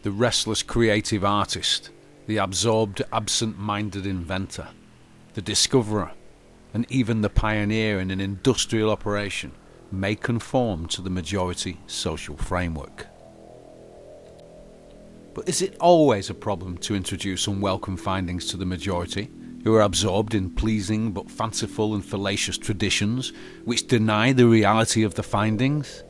the restless creative artist, the absorbed absent-minded inventor, the discoverer, and even the pioneer in an industrial operation may conform to the majority social framework. But is it always a problem to introduce unwelcome findings to the majority, who are absorbed in pleasing but fanciful and fallacious traditions which deny the reality of the findings?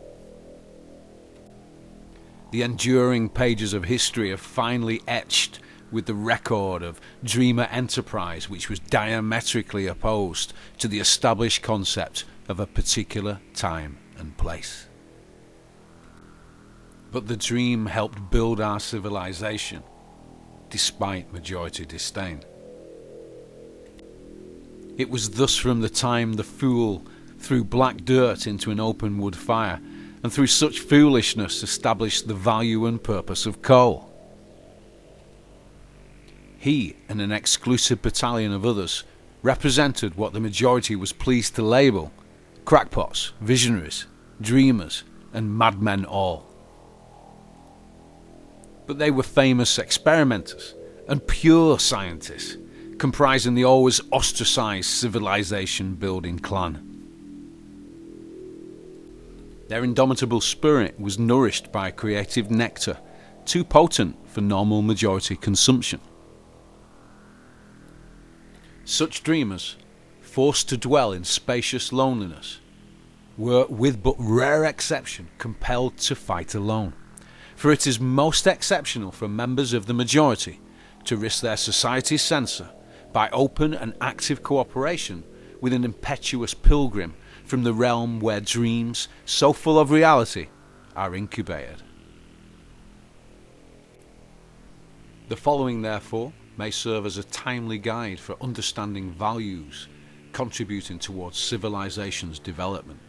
The enduring pages of history are finely etched with the record of dreamer enterprise which was diametrically opposed to the established concept of a particular time and place. But the dream helped build our civilization, despite majority disdain. It was thus from the time the fool threw black dirt into an open wood fire, and through such foolishness established the value and purpose of coal. He and an exclusive battalion of others represented what the majority was pleased to label crackpots, visionaries, dreamers, and madmen all. But they were famous experimenters and pure scientists, comprising the always ostracized civilization building clan. Their indomitable spirit was nourished by creative nectar, too potent for normal majority consumption. Such dreamers, forced to dwell in spacious loneliness, were, with but rare exception, compelled to fight alone. For it is most exceptional for members of the majority to risk their society's censor by open and active cooperation with an impetuous pilgrim from the realm where dreams, so full of reality, are incubated. The following, therefore, may serve as a timely guide for understanding values contributing towards civilization's development,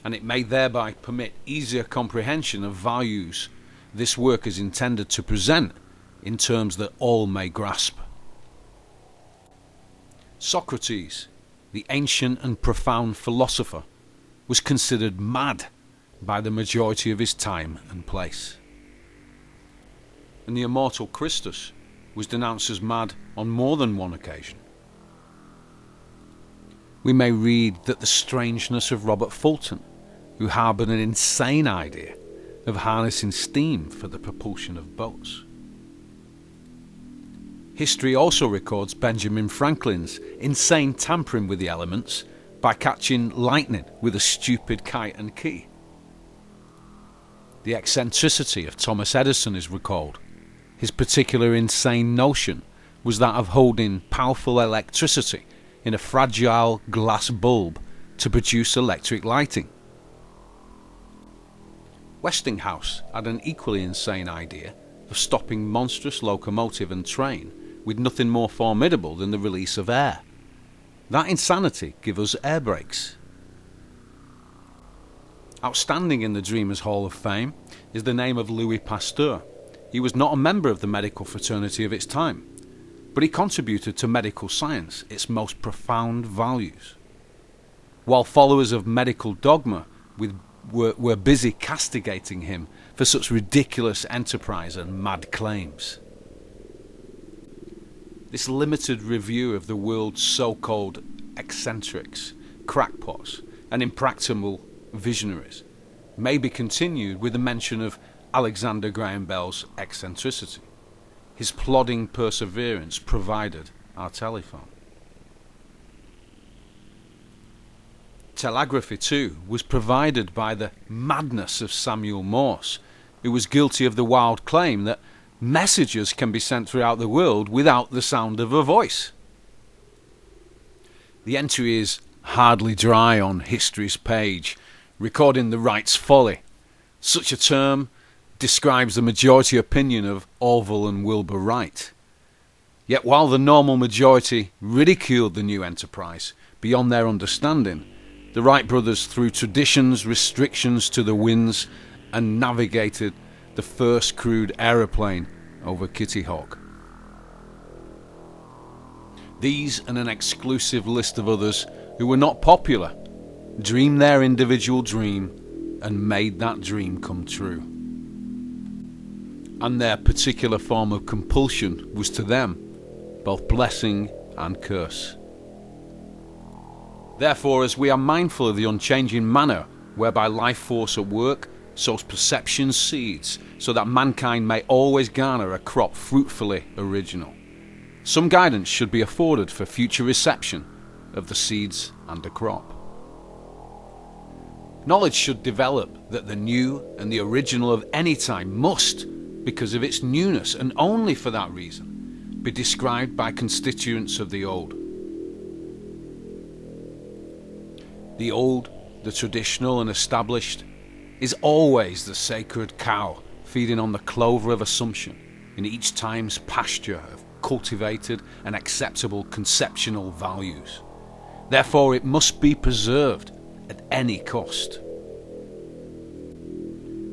and it may thereby permit easier comprehension of values this work is intended to present in terms that all may grasp. Socrates, the ancient and profound philosopher, was considered mad by the majority of his time and place. And the immortal Christus was denounced as mad on more than one occasion. We may read that the strangeness of Robert Fulton, who harboured an insane idea of harnessing steam for the propulsion of boats. History also records Benjamin Franklin's insane tampering with the elements by catching lightning with a stupid kite and key. The eccentricity of Thomas Edison is recalled. His particular insane notion was that of holding powerful electricity in a fragile glass bulb to produce electric lighting. Westinghouse had an equally insane idea of stopping monstrous locomotive and train with nothing more formidable than the release of air. That insanity gave us air brakes. Outstanding in the Dreamers' Hall of Fame is the name of Louis Pasteur. He was not a member of the medical fraternity of its time, but he contributed to medical science its most profound values. While followers of medical dogma were busy castigating him for such ridiculous enterprise and mad claims. This limited review of the world's so-called eccentrics, crackpots, and impractical visionaries may be continued with a mention of Alexander Graham Bell's eccentricity. His plodding perseverance provided our telephone. Telegraphy, too, was provided by the madness of Samuel Morse, who was guilty of the wild claim that messages can be sent throughout the world without the sound of a voice. The entry is hardly dry on history's page, recording the Wright's folly. Such a term describes the majority opinion of Orville and Wilbur Wright. Yet while the normal majority ridiculed the new enterprise beyond their understanding, the Wright brothers threw traditions, restrictions to the winds, and navigated the first crewed aeroplane over Kitty Hawk. These and an exclusive list of others who were not popular dreamed their individual dream and made that dream come true. and their particular form of compulsion was to them both blessing and curse. Therefore, as we are mindful of the unchanging manner whereby life force at work sows perception seeds so that mankind may always garner a crop fruitfully original, some guidance should be afforded for future reception of the seeds and the crop. Knowledge should develop that the new and the original of any time must, because of its newness and only for that reason, be described by constituents of the old. The old, the traditional and established, is always the sacred cow feeding on the clover of assumption in each time's pasture of cultivated and acceptable conceptional values. Therefore it must be preserved at any cost.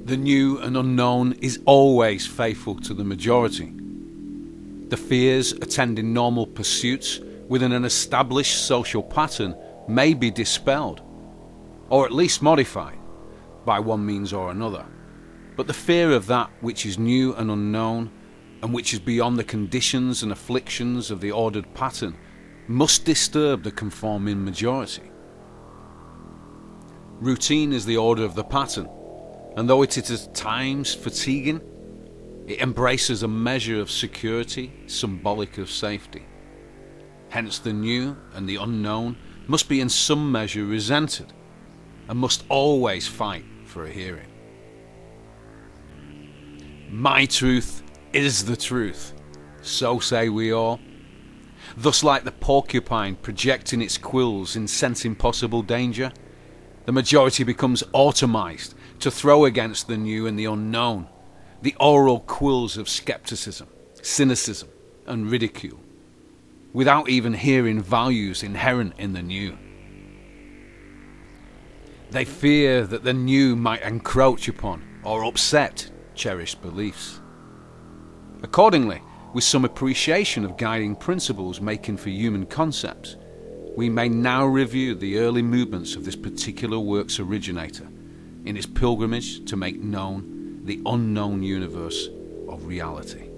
The new and unknown is always faithful to the majority. The fears attending normal pursuits within an established social pattern may be dispelled, or at least modified, by one means or another. But the fear of that which is new and unknown, and which is beyond the conditions and afflictions of the ordered pattern, must disturb the conforming majority. Routine is the order of the pattern, and though it is at times fatiguing, it embraces a measure of security symbolic of safety. Hence the new and the unknown must be in some measure resented, and must always fight for a hearing. My truth is the truth, so say we all. Thus, like the porcupine projecting its quills in sensing possible danger, the majority becomes automatized to throw against the new and the unknown the oral quills of scepticism, cynicism and ridicule, without even hearing values inherent in the new. They fear that the new might encroach upon or upset cherished beliefs. Accordingly, with some appreciation of guiding principles making for human concepts, we may now review the early movements of this particular work's originator in his pilgrimage to make known the unknown universe of reality.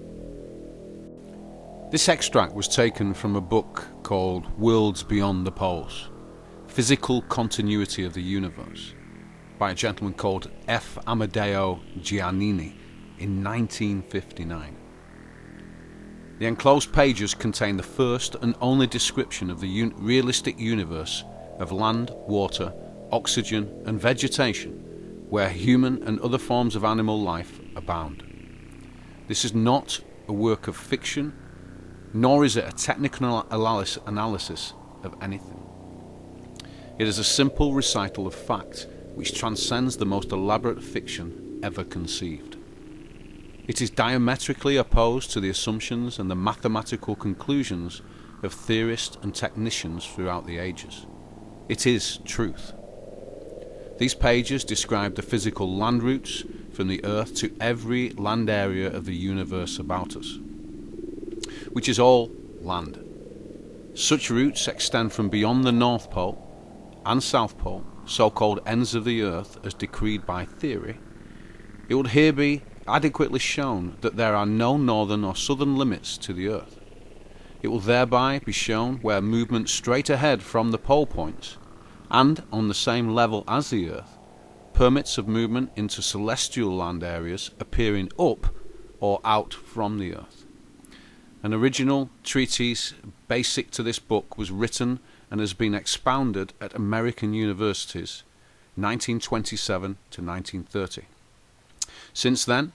This extract was taken from a book called Worlds Beyond the Poles, Physical Continuity of the Universe, by a gentleman called F. AMADEO GIANNINI in 1959. The enclosed pages contain the first and only description of the realistic universe of land, water, oxygen and vegetation where human and other forms of animal life abound. This is not a work of fiction, nor is it a technical analysis of anything. It is a simple recital of fact which transcends the most elaborate fiction ever conceived. It is diametrically opposed to the assumptions and the mathematical conclusions of theorists and technicians throughout the ages. It is truth. These pages describe the physical land routes from the Earth to every land area of the universe about us, which is all land. Such routes extend from beyond the North Pole and South Pole, so-called ends of the Earth as decreed by theory. It would here be adequately shown that there are no northern or southern limits to the Earth. It will thereby be shown where movement straight ahead from the pole points, and on the same level as the Earth, permits of movement into celestial land areas appearing up or out from the Earth. An original treatise basic to this book was written and has been expounded at American universities 1927 to 1930. Since then,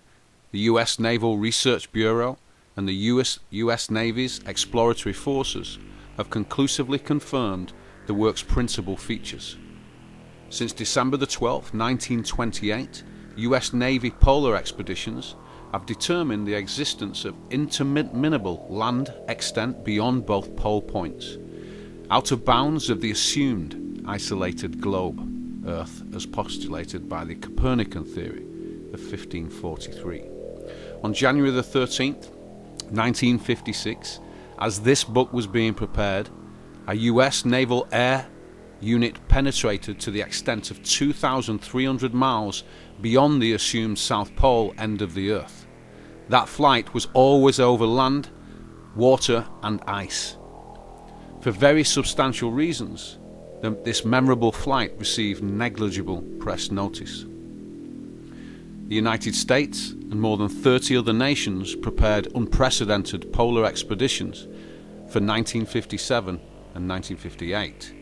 the U.S. Naval Research Bureau and the U.S. Navy's exploratory forces have conclusively confirmed the work's principal features. Since December the 12th, 1928, U.S. Navy polar expeditions have determined the existence of interminable land extent beyond both pole points, out of bounds of the assumed isolated globe, Earth, as postulated by the Copernican theory of 1543. On January the 13th, 1956, as this book was being prepared, a US Naval Air Unit penetrated to the extent of 2,300 miles beyond the assumed South Pole end of the Earth, That flight was always over land, water and ice. For very substantial reasons, this memorable flight received negligible press notice. The United States and more than 30 other nations prepared unprecedented polar expeditions for 1957 and 1958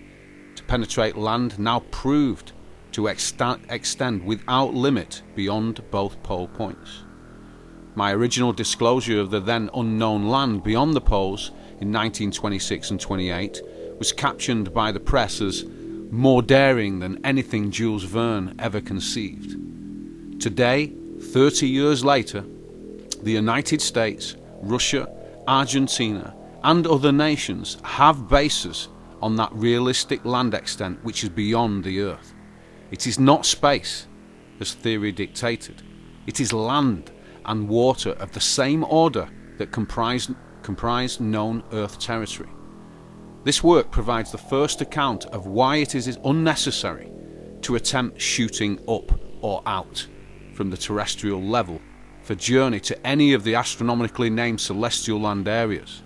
to penetrate land now proved to extend without limit beyond both pole points. My original disclosure of the then unknown land beyond the poles in 1926 and 28 was captioned by the press as more daring than anything Jules Verne ever conceived. Today, 30 years later, the United States, Russia, Argentina and other nations have bases on that realistic land extent which is beyond the Earth. It is not space, as theory dictated. It is land and water of the same order that comprise known Earth territory. This work provides the first account of why it is unnecessary to attempt shooting up or out from the terrestrial level for journey to any of the astronomically named celestial land areas.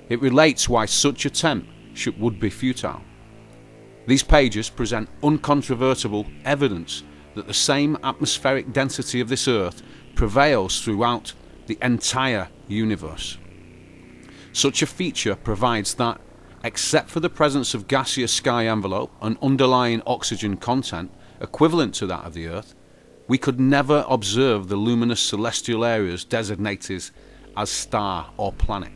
It relates why such attempt would be futile. These pages present uncontrovertible evidence that the same atmospheric density of this Earth prevails throughout the entire universe. Such a feature provides that, except for the presence of gaseous sky envelope and underlying oxygen content equivalent to that of the Earth, we could never observe the luminous celestial areas designated as star or planet.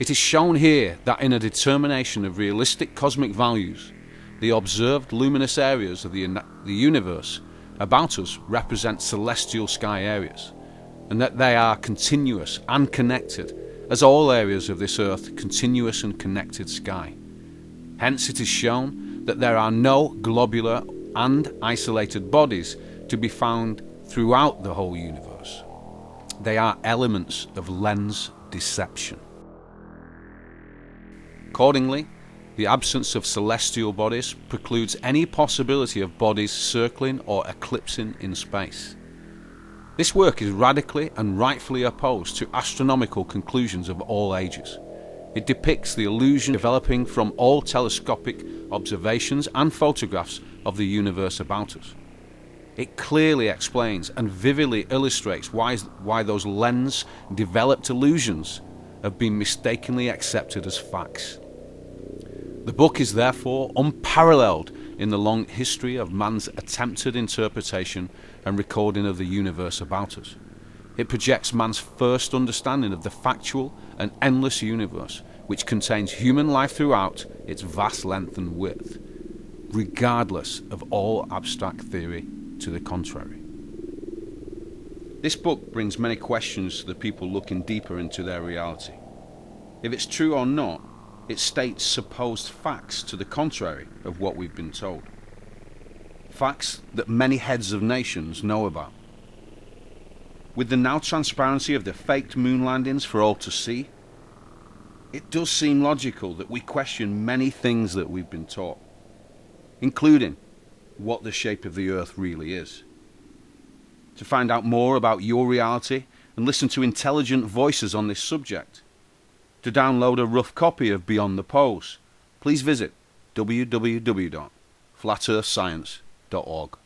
It is shown here that in a determination of realistic cosmic values, the observed luminous areas of the universe about us represent celestial sky areas, and that they are continuous and connected, as all areas of this Earth continuous and connected sky. Hence it is shown that there are no globular and isolated bodies to be found throughout the whole universe. They are elements of lens deception. Accordingly, the absence of celestial bodies precludes any possibility of bodies circling or eclipsing in space. This work is radically and rightfully opposed to astronomical conclusions of all ages. It depicts the illusion developing from all telescopic observations and photographs of the universe about us. It clearly explains and vividly illustrates why those lens-developed illusions have been mistakenly accepted as facts. The book is therefore unparalleled in the long history of man's attempted interpretation and recording of the universe about us. It projects man's first understanding of the factual and endless universe, which contains human life throughout its vast length and width, regardless of all abstract theory to the contrary. This book brings many questions to the people looking deeper into their reality. If it's true or not, it states supposed facts to the contrary of what we've been told. Facts that many heads of nations know about. With the now transparency of the faked moon landings for all to see, it does seem logical that we question many things that we've been taught, including what the shape of the Earth really is. To find out more about your reality and listen to intelligent voices on this subject, to download a rough copy of Beyond the Poles, please visit www.flatearthscience.org.